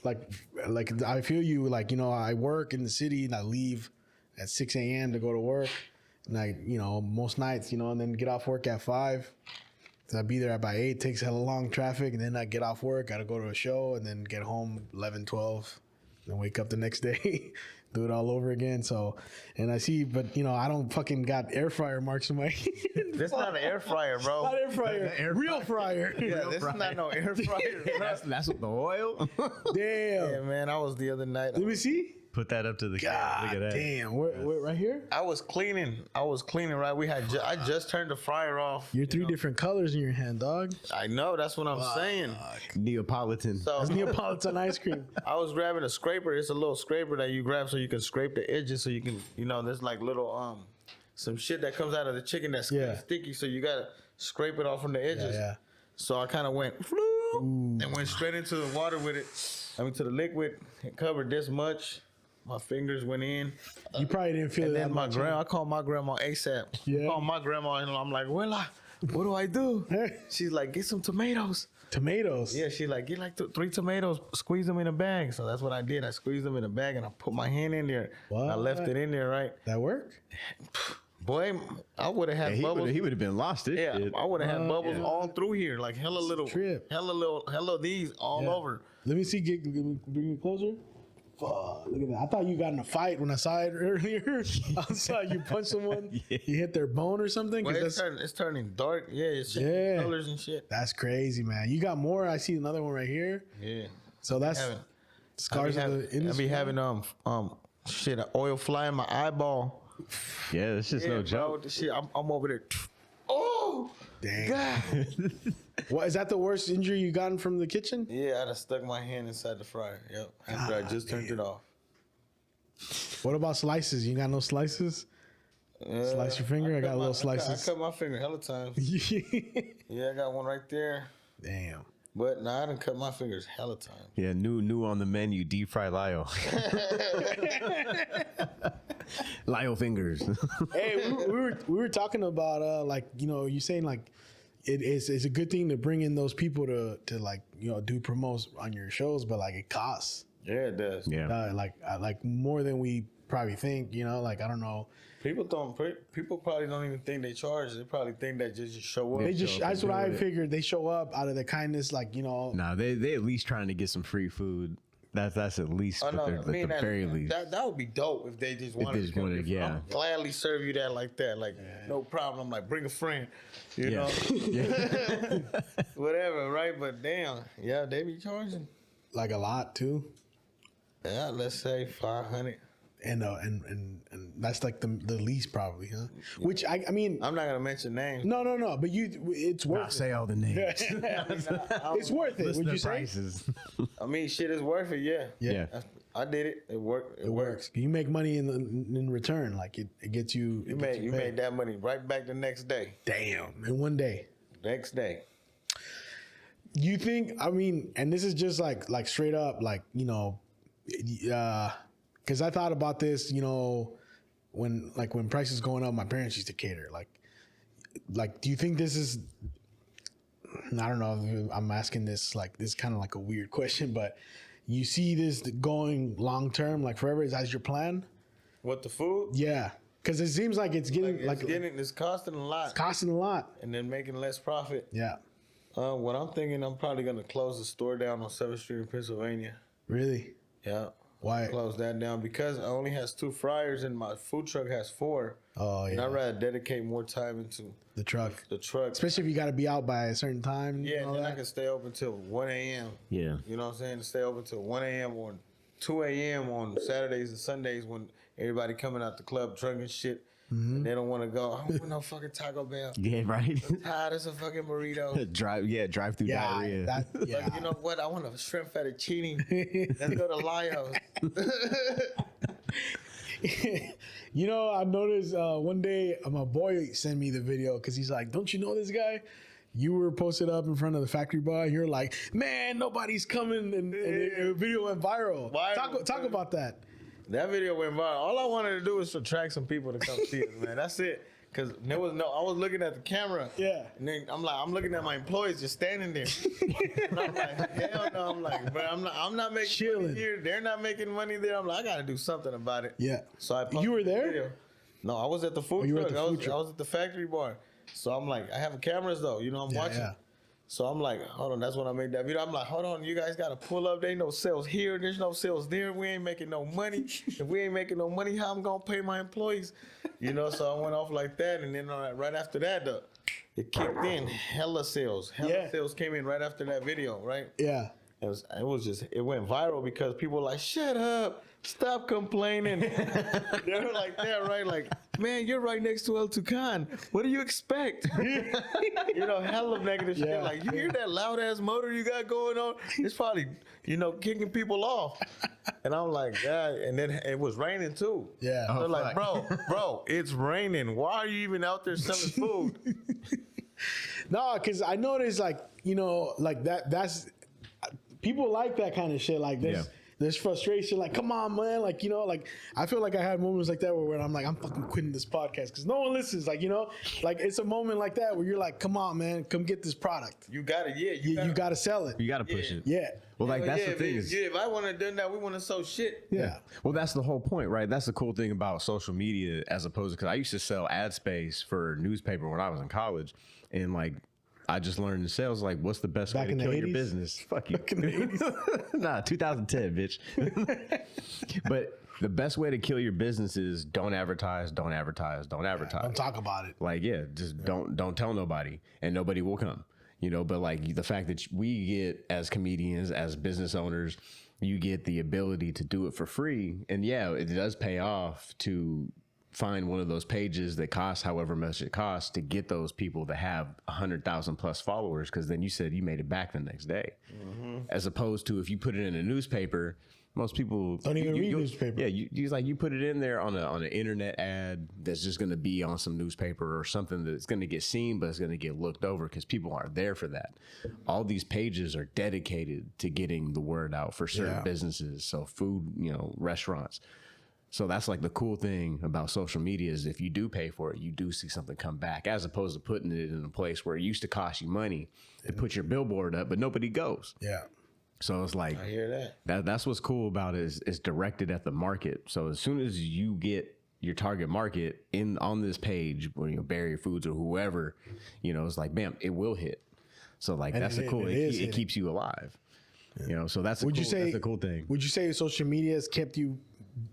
I feel you. Like I work in the city and I leave at 6 a.m. to go to work, and I most nights and then get off work at 5. So I'd be there by 8. Takes hella long traffic, and then I get off work. Got to go to a show, and then get home 11, 12. Then wake up the next day, do it all over again. So, and I see, but I don't fucking got air fryer marks in my.
That's not an air fryer, bro.
Not air fryer, real fryer.
Yeah, this is not no air fryer. Bro.
that's what the oil.
Damn.
Yeah, man. I was the other night.
Let me see.
Put that up to the
God
camera. Look at that.
damn. Where, right here?
I was cleaning. Right. We had. I just turned the fryer off.
You're three different colors in your hand, dog.
I know. That's what I'm saying.
Neapolitan.
So
That's Neapolitan ice cream.
I was grabbing a scraper. It's a little scraper that you grab so you can scrape the edges. So you can, there's like little some shit that comes out of the chicken that's
Yeah.
sticky. So you gotta scrape it off from the edges.
Yeah.
So I kind of went floop, and went straight into the water with it. I mean to the liquid. It covered this much. My fingers went in.
You probably didn't feel
And
it
then
that
my
much.
grandma, I called my grandma ASAP.
Yeah.
I called my grandma and I'm like, Willa, what do I do? She's like, get some tomatoes.
Tomatoes.
Yeah, she's like, get like 3 tomatoes, squeeze them in a bag. So that's what I did. I squeezed them in a bag and I put my hand in there. I left it in there, right?
That work?
Boy, I would have had bubbles.
He would have been lost.
Yeah, I would have had bubbles all through here, like
Trip.
hella these all over.
Let me see. Bring it closer. Fuck, look at that. I thought you got in a fight when I saw it earlier. I saw you punch someone. You hit their bone or something.
Well,
'Cause
it's turning dark. Yeah, it's changing
Yeah.
colors and shit.
that's crazy, man. You got more. I see another one right here.
Yeah.
So that's
Having-
scars of the
I
industry.
be having shit, an oil fly in my eyeball.
Yeah, it's just no
Bro,
joke.
this shit, I'm over there. Oh,
Dang.
God.
What is that? The worst injury you gotten from the kitchen?
Yeah, I just stuck my hand inside the fryer. Yep. After I just turned it off.
What about slices? You got no slices? Slice your finger? I got little
I
slices.
cut my finger hella times. Yeah, I got one right there.
Damn.
But I done cut my fingers hella times.
Yeah, new on the menu, deep fry Layo. Layo fingers.
Hey, we were talking about you saying like it's a good thing to bring in those people to like do promos on your shows, but like it costs
Yeah, it does.
Yeah.
like more than we probably think. Like I don't know.
People probably don't even think they charge. They probably think that just show up.
They just
show up
that's
and
what
do
I
it.
figured. They show up out of the kindness,
Nah, they at least trying to get some free food. That's at least
Oh,
what
no,
they're
I
at
mean,
the very least.
that would be dope if they just wanted
just
to.
wanted, yeah.
I'll gladly serve you that like that. Like, no problem. Like, bring a friend. You know?
Yeah.
Whatever, right? But damn, yeah, they be charging.
like a lot too,
Yeah, let's say 500.
and that's like the least probably, huh? Which I mean,
I'm not gonna mention names.
no, but it's worth
Not
it.
say all the names.
It's worth it.
Listen
Would
to
you say?
prices.
I mean, shit is worth it. Yeah.
Yeah.
I did it. It worked.
It works. You make money in return. Like it gets you.
You made that money right back the next day.
Damn, in one day.
Next day.
You think? I mean, and this is just like straight up, because I thought about this. When prices going up, my parents used to cater. Like, do you think this is? I don't know. If I'm asking this this kind of like a weird question, but you see this going long term, like forever? Is that your plan?
What, the food?
Yeah, because it seems like it's getting
It's costing a lot,
costing a lot.
and then making less profit.
Yeah,
What I'm thinking, I'm probably gonna close the store down on 7th Street in Pennsylvania.
really.
Yeah.
Why?
Close that down because it only has 2 fryers and my food truck has 4.
Oh
And
yeah,
I'd rather dedicate more time into
the truck.
the truck.
Especially if you got to be out by a certain time.
Yeah,
and all
and then I
that.
can stay open till 1 a.m.
Yeah.
You know what I'm saying? Stay open till 1 a.m. or 2 a.m. on Saturdays and Sundays when everybody coming out the club drunk and shit. And they don't want to go. I don't want no fucking Taco Bell.
Yeah, right.
Tired of some fucking burrito.
drive through diarrhea.
But you know what? I want a shrimp fettuccine. Let's go to Layo.
You know, I noticed one day my boy sent me the video because he's like, "Don't you know this guy?" You were posted up in front of the factory bar. And you're like, "Man, nobody's coming," and the video went viral. Talk about that.
That video went viral. All I wanted to do was attract some people to come see us, man. That's it. Cause there was I was looking at the camera.
Yeah.
And then I'm looking at my employees just standing there. And I'm like, hell no. I'm like, but I'm not making
Chilling.
money here. They're not making money there. I'm like, I gotta do something about it.
Yeah.
So I posted
You were
the
there?
video. No, I was at the food
you were at
truck.
the
I
food
was
truck.
at the factory bar. So I'm like, I have cameras though. You know, I'm watching.
Yeah.
So I'm like, hold on, that's when I made that video. I'm like, hold on, you guys gotta pull up. There ain't no sales here, there's no sales there. We ain't making no money. If we ain't making no money, how I'm gonna pay my employees? You know, so I went off like that, and then right after that, it kicked in. Hella sales. Sales came in right after that video, right?
Yeah.
It went viral because people were like, shut up, stop complaining. They were like that, right? Like, man, you're right next to El Tucan. What do you expect? You know, hella negative shit. Like, you hear that loud ass motor you got going on? It's probably, you know, kicking people off. And I'm like, yeah. And then it was raining too.
Yeah.
They're like, bro, it's raining. Why are you even out there selling food?
No, because I noticed, like, you know, like that's people like that kind of shit. Like there's frustration. Like, come on, man. Like, you know, like I feel like I had moments like that where I'm like, I'm fucking quitting this podcast because no one listens. Like, you know, like it's a moment like that where you're like, come on, man, come get this product.
You got it, yeah.
You got to sell it.
You got to push it.
Yeah.
Well, like that's the thing.
If I want to do that, we want to sell shit.
Yeah.
Well, that's the whole point, right? That's the cool thing about social media as opposed to, because I used to sell ad space for newspaper when I was in college. And like, I just learned in sales, like, what's the best way to kill your business? Fuck you.
Back in the 80s.
Nah, 2010, bitch. But the best way to kill your business is don't advertise, don't advertise, don't advertise.
Don't talk about it.
Like, just don't tell nobody, and nobody will come. You know, but like the fact that we get as comedians, as business owners, you get the ability to do it for free. And yeah, it does pay off to find one of those pages that costs however much it costs to get those people that have 100,000 plus followers. Cause then you said you made it back the next day, as opposed to if you put it in a newspaper, most people
Don't even read newspaper.
Yeah, you put it in there on an internet ad that's just going to be on some newspaper or something that's going to get seen, but it's going to get looked over because people aren't there for that. All these pages are dedicated to getting the word out for certain businesses, so food, you know, restaurants. So that's like the cool thing about social media is if you do pay for it, you do see something come back, as opposed to putting it in a place where it used to cost you money to put your billboard up, but nobody goes.
Yeah.
So it's like,
I hear that.
That's what's cool about it is it's directed at the market. So as soon as you get your target market on this page, where you know Barrier Foods or whoever, you know, it's like, bam, it will hit. So like that's the cool. It keeps you alive. Yeah. You know, so that's that's a cool thing.
Would you say social media has kept you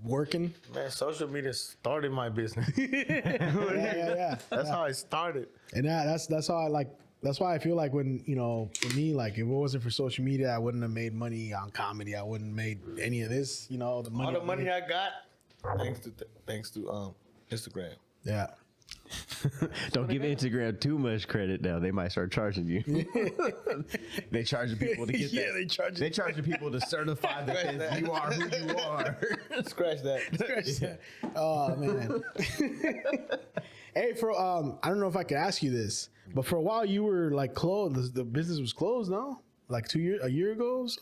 working?
Man, social media started my business.
Yeah.
That's how I started.
And that's how I like. That's why I feel like when, you know, for me, like if it wasn't for social media, I wouldn't have made money on comedy. I wouldn't have made any of this, you know, the money.
All the money I got, thanks to Instagram.
Yeah.
Don't give Instagram too much credit now. They might start charging you. They charging people to get that. They charging people to certify that you are who you are.
Scratch that.
Oh man. Hey, I don't know if I could ask you this, but for a while you were like closed. The business was closed, no? Like a year ago. Or so?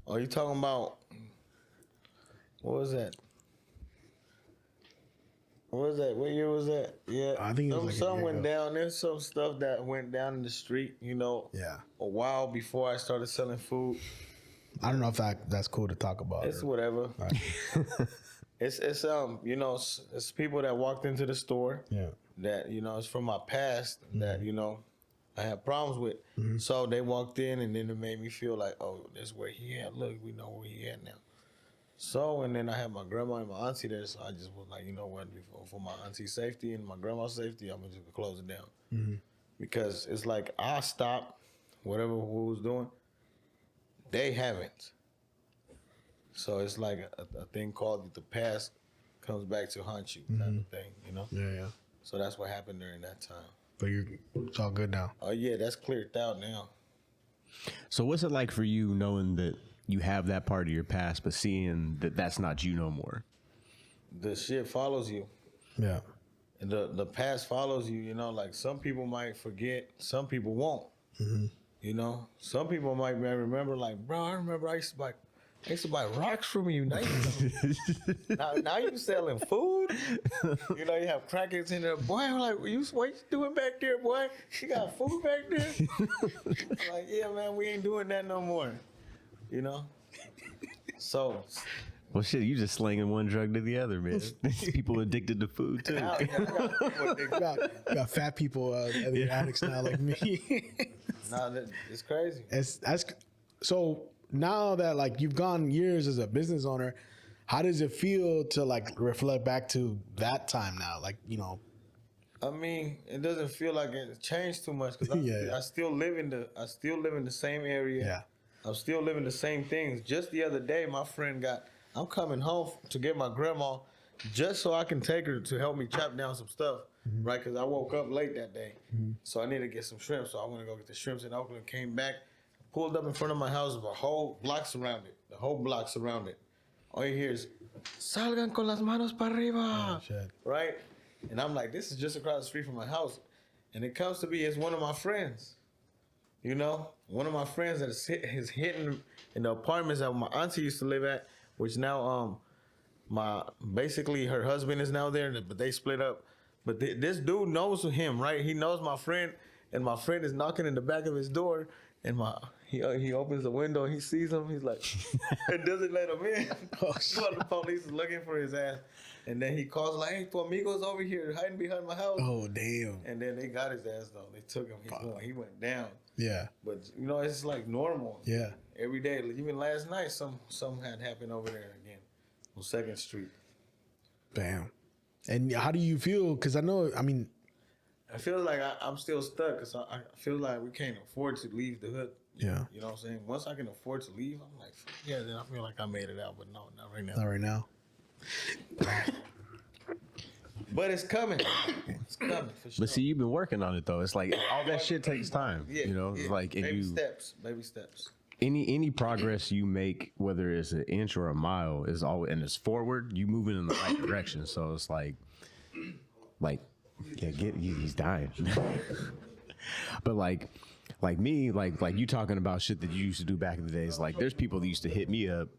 Oh, you talking about what was that? What was that? What year was that? Yeah,
I think it was like a
some
year
went
ago.
down. There's some stuff that went down in the street. You know.
Yeah.
A while before I started selling food.
I don't know if that's cool to talk about.
It's whatever. It's you know, it's people that walked into the store.
Yeah.
That, you know, it's from my past that, you know, I had problems with. So they walked in and then it made me feel like, oh, that's where he at. Look, we know where he at now. So, and then I had my grandma and my auntie there, so I just was like, you know what, for my auntie's safety and my grandma's safety, I'm just gonna close it down. Because it's like I stopped whatever we was doing, they haven't. So it's like a thing called the past comes back to haunt you, type of thing, you know?
Yeah.
So that's what happened during that time.
But it's all good now.
Oh, yeah, that's cleared out now.
So what's it like for you knowing that you have that part of your past, but seeing that that's not you no more?
The shit follows you.
Yeah.
And the past follows you, you know, like some people might forget, some people won't. You know, some people might remember, like, bro, I remember I used to buy rocks from you. Now you selling food. You know, you have crackers in there. Boy, I'm like, what you doing back there, boy? You got food back there? I'm like, yeah, man, we ain't doing that no more. You know? So.
Well, shit, you just slinging one drug to the other, man. People addicted to food, too.
Now,
got fat people that are addicts now like me.
Nah, it's crazy.
So now that like you've gone years as a business owner, how does it feel to like reflect back to that time now? Like, you know,
I mean, it doesn't feel like it changed too much because I still live in the same area.
Yeah.
I'm still living the same things. Just the other day, my friend I'm coming home to get my grandma just so I can take her to help me chop down some stuff, right? Because I woke up late that day. So I need to get some shrimp. So I went to go get the shrimps in Oakland, came back, pulled up in front of my house, the whole block surrounded. The whole block surrounded. All you hear is, salgan con las manos para arriba, right? And I'm like, this is just across the street from my house. And it comes to be, it's one of my friends. You know, one of my friends that is hitting in the apartments that my auntie used to live at, which now basically her husband is now there, but they split up. But this dude knows him, right? He knows my friend, and my friend is knocking in the back of his door, and he opens the window, and he sees him. He's like, it doesn't let him in. So the police is looking for his ass, and then he calls like, "Hey, tu amigo's over here hiding behind my house."
Oh damn!
And then they got his ass though. They took him. He went down.
Yeah.
But you know, it's like normal.
Yeah.
Every day, even last night, something had happened over there again on 2nd Street.
Bam. And how do you feel? Because I know, I mean,
I feel like I'm still stuck because I feel like we can't afford to leave the hood.
Yeah.
You know what I'm saying? Once I can afford to leave, I'm like, yeah, then I feel like I made it out. But no, not right now.
not right now.
But it's coming. It's coming for sure.
But see, you've been working on it, though. It's like all that shit takes time.
Yeah,
you know,
yeah.
like, and
baby steps.
any progress you make, whether it's an inch or a mile, is always, and it's forward, you moving in the right direction. So it's like, yeah, he's dying. But like me, like you talking about shit that you used to do back in the days. Like, there's people that used to hit me up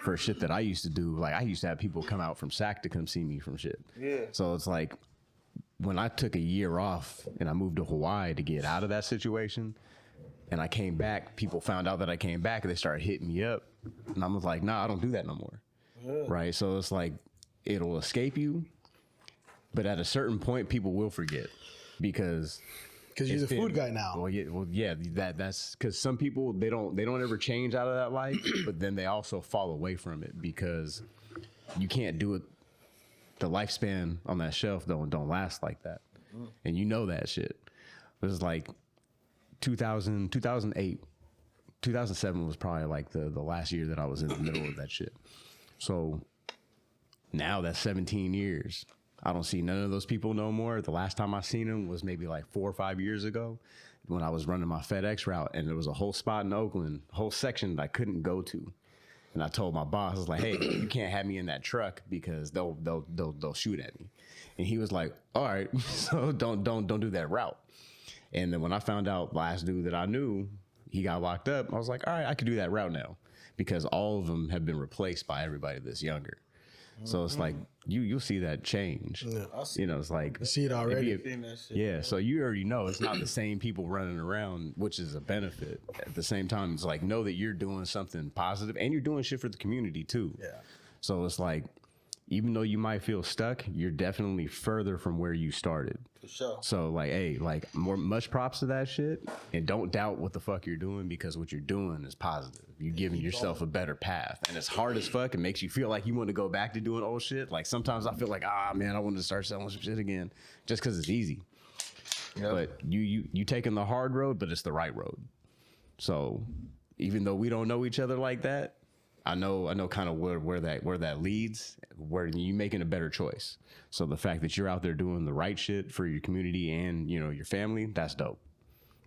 for shit that I used to do. Like, I used to have people come out from SAC to come see me from shit.
Yeah.
So it's like, when I took a year off and I moved to Hawaii to get out of that situation, and I came back, people found out that I came back and they started hitting me up. And I was like, nah, I don't do that no more. Yeah. Right? So it's like, it'll escape you, but at a certain point, people will forget because
you're the food guy now.
Well, yeah, that's because some people they don't ever change out of that life, but then they also fall away from it because you can't do it. The lifespan on that shelf don't last like that, and you know that shit. It was like 2008, 2007 was probably like the last year that I was in the middle of that shit. So now that's 17 years. I don't see none of those people no more. The last time I seen them was maybe like 4 or 5 years ago when I was running my FedEx route, and there was a whole spot in Oakland, whole section that I couldn't go to. And I told my boss, I was like, hey, you can't have me in that truck because they'll shoot at me. And he was like, all right, so don't do that route. And then when I found out last dude that I knew, he got locked up, I was like, all right, I could do that route now because all of them have been replaced by everybody that's younger. So it's like you'll see that change. Yeah. You know, it's like
I see it already.
Yeah, so you already know it's not the same people running around, which is a benefit. At the same time, it's like know that you're doing something positive and you're doing shit for the community too. Yeah. So it's like even though you might feel stuck, you're definitely further from where you started. For sure. So like, hey, like much props to that shit, and don't doubt what the fuck you're doing because what you're doing is positive. You're giving yourself a better path, and it's hard as fuck. It makes you feel like you want to go back to doing old shit. Like sometimes I feel like, man, I want to start selling some shit again, just because it's easy. Yep. But you taking the hard road, but it's the right road. So even though we don't know each other like that, I know kind of where that leads, where you making a better choice. So the fact that you're out there doing the right shit for your community and, you know, your family, that's dope.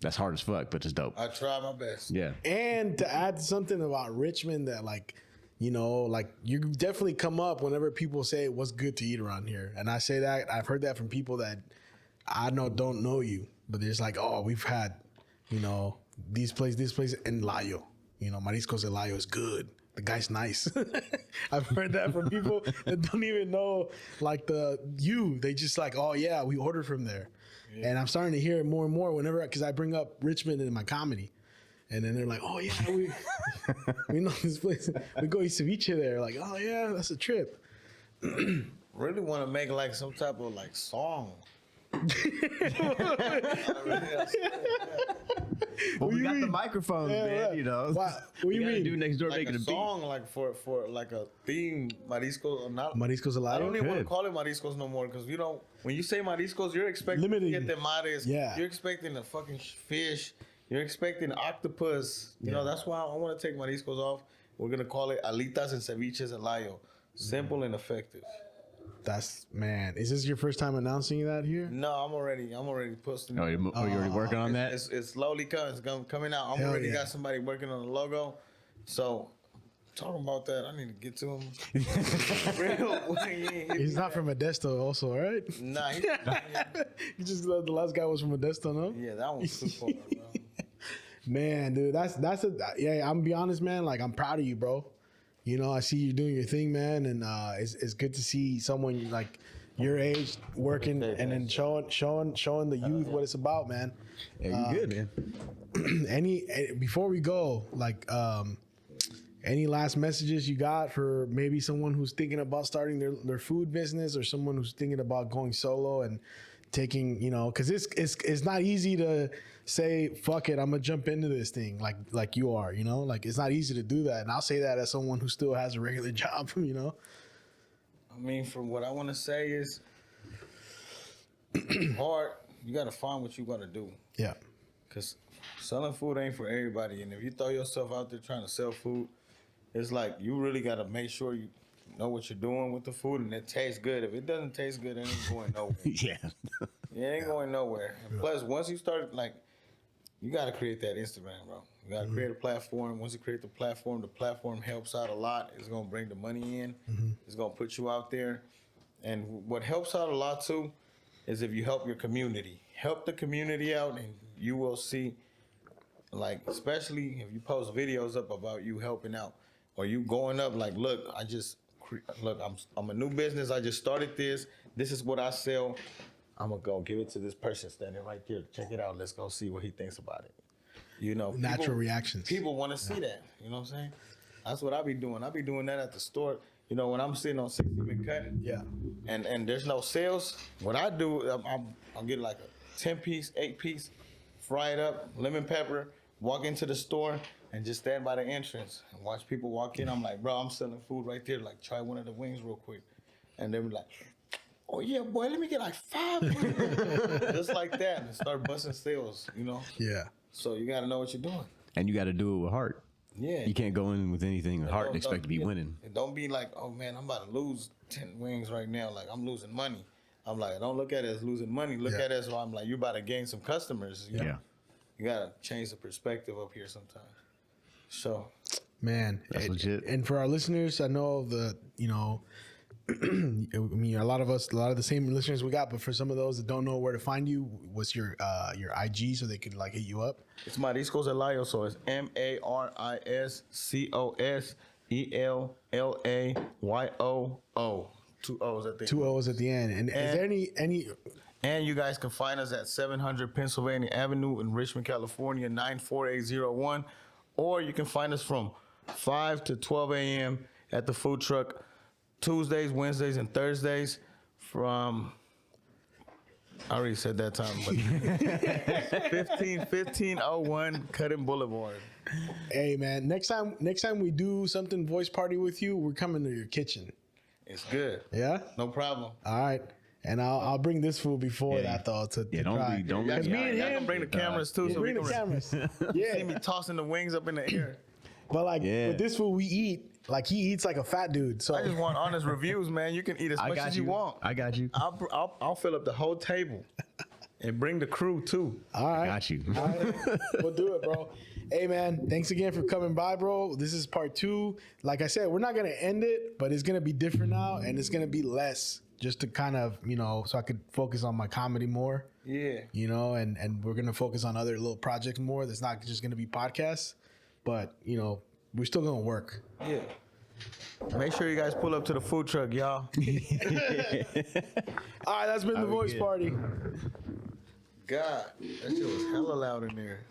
That's hard as fuck, but it's dope.
I try my best.
Yeah.
And to add something about Richmond that, like, you know, like, you definitely come up whenever people say what's good to eat around here. And I say that, I've heard that from people that I know don't know you, but it's like, oh, we've had, you know, this place in Layo. You know, Mariscos de Layo is good. The guy's nice. I've heard that from people that don't even know, like, they just like, oh yeah, we ordered from there. Yeah. And I'm starting to hear it more and more whenever, because I bring up Richmond in my comedy. And then they're like, oh yeah, we know this place. We go eat ceviche there. Like, oh yeah, that's a trip.
Really want to make like some type of like song.
Well, we got the microphones, man. You know,
what do you mean?
Do next door
Like
making
a
a
song, like for like a theme, Mariscos or not.
Mariscos de Layo?
I don't even want to
Good.
call it Mariscos no more because when you say Mariscos, you're expecting
Limiting.
to get the mares.
Yeah.
You're expecting a fucking fish. You're expecting octopus. You know, that's why I want to take Mariscos off. We're gonna call it alitas and ceviches and Layo. Simple and effective.
That's, man. Is this your first time announcing that here?
No, I'm already posting.
Oh, you already working on that?
It's slowly coming. It's coming out. I'm
Hell
already
yeah.
got somebody working on the logo. So, talking about that, I need to get to him.
He's not from Modesto, also, right?
Nah,
You just the last guy was from Modesto, no?
yeah, that one's too far, bro.
Man, dude, that's yeah. I'm gonna be honest, man. Like, I'm proud of you, bro. You know, I see you doing your thing, man, and it's good to see someone like your age working and then showing the youth what it's about, man.
Yeah, you good, man.
Before we go, like, any last messages you got for maybe someone who's thinking about starting their food business, or someone who's thinking about going solo and taking, you know, because it's not easy to say, fuck it, I'm gonna jump into this thing like you are, you know, like, it's not easy to do that. And I'll say that as someone who still has a regular job, you know.
I mean, from what I want to say is, hard. You got to find what you got to do.
Yeah.
Because selling food ain't for everybody. And if you throw yourself out there trying to sell food, it's like you really got to make sure you know what you're doing with the food and it tastes good. If it doesn't taste good, it ain't going nowhere.
Yeah.
It ain't going nowhere. And plus, once you start, like, you got to create that Instagram, bro. You got to create a platform. Once you create the platform helps out a lot. It's going to bring the money in. It's going to put you out there. And what helps out a lot, too, is if you help your community. Help the community out, and you will see, like, especially if you post videos up about you helping out or you going up, like, look, I'm a new business. I just started this. This is what I sell. I'm going to go give it to this person standing right there. Check it out. Let's go see what he thinks about it. You know,
Natural reactions.
People want to see that. You know what I'm saying? That's what I be doing. I be doing that at the store. You know, when I'm sitting on 60 McCutcheon,
Yeah.
and there's no sales, what I do, I'll get like a 10-piece, 8-piece, fry it up, lemon pepper, walk into the store, and just stand by the entrance and watch people walk in. I'm like, bro, I'm selling food right there. Like, try one of the wings real quick. And they be like, oh, yeah, boy, let me get like 5 wings. Just like that, and start busting sales, you know?
Yeah.
So you got to know what you're doing.
And you got to do it with heart.
Yeah.
You can't go in with anything with heart and expect to be winning.
And don't be like, oh, man, I'm about to lose 10 wings right now. Like, I'm losing money. I'm like, don't look at it as losing money. Look at it as, I'm like, you're about to gain some customers. You know?
Yeah.
You got to change the perspective up here sometimes. So,
Man,
That's legit.
And for our listeners, I know I mean, a lot of the same listeners we got, but for some of those that don't know where to find you, what's your IG so they could like hit you up?
it's Mariscos de Layo, so it's MARISCOSELLAYOO. 2 O's at the end.
2 O's at the end. And is there any?
And you guys can find us at 700 Pennsylvania Avenue in Richmond, California, 94801. Or you can find us from 5 to 12 a.m. at the food truck Tuesdays, Wednesdays, and Thursdays from, I already said that time, but 1501 Cutting Boulevard.
Hey man, next time we do something voice party with you, we're coming to your kitchen.
It's good.
Yeah.
No problem.
All right. And I'll bring this food before that though to
don't
try.
be- don't
Because
be-
me and
Y'all
him
gonna bring the cameras too, so we
bring
can
the cameras.
see
Yeah.
me tossing the wings up in the air.
But like
Yeah.
with this food we eat, Like he eats like a fat dude. So
I just want honest reviews, man. You can eat as much as you want.
I got you.
I'll fill up the whole table and bring the crew too.
all right.
Got you.
All right. We'll do it, bro. Hey, man, thanks again for coming by, bro. This is part 2. Like I said, we're not going to end it, but it's going to be different now, and it's going to be less just to kind of, so I could focus on my comedy more.
Yeah.
And we're going to focus on other little projects more. That's not just going to be podcasts, but, we're still going to work.
Yeah. Make sure you guys pull up to the food truck, y'all.
All right, that's been The Voice Party.
God, that shit was hella loud in there.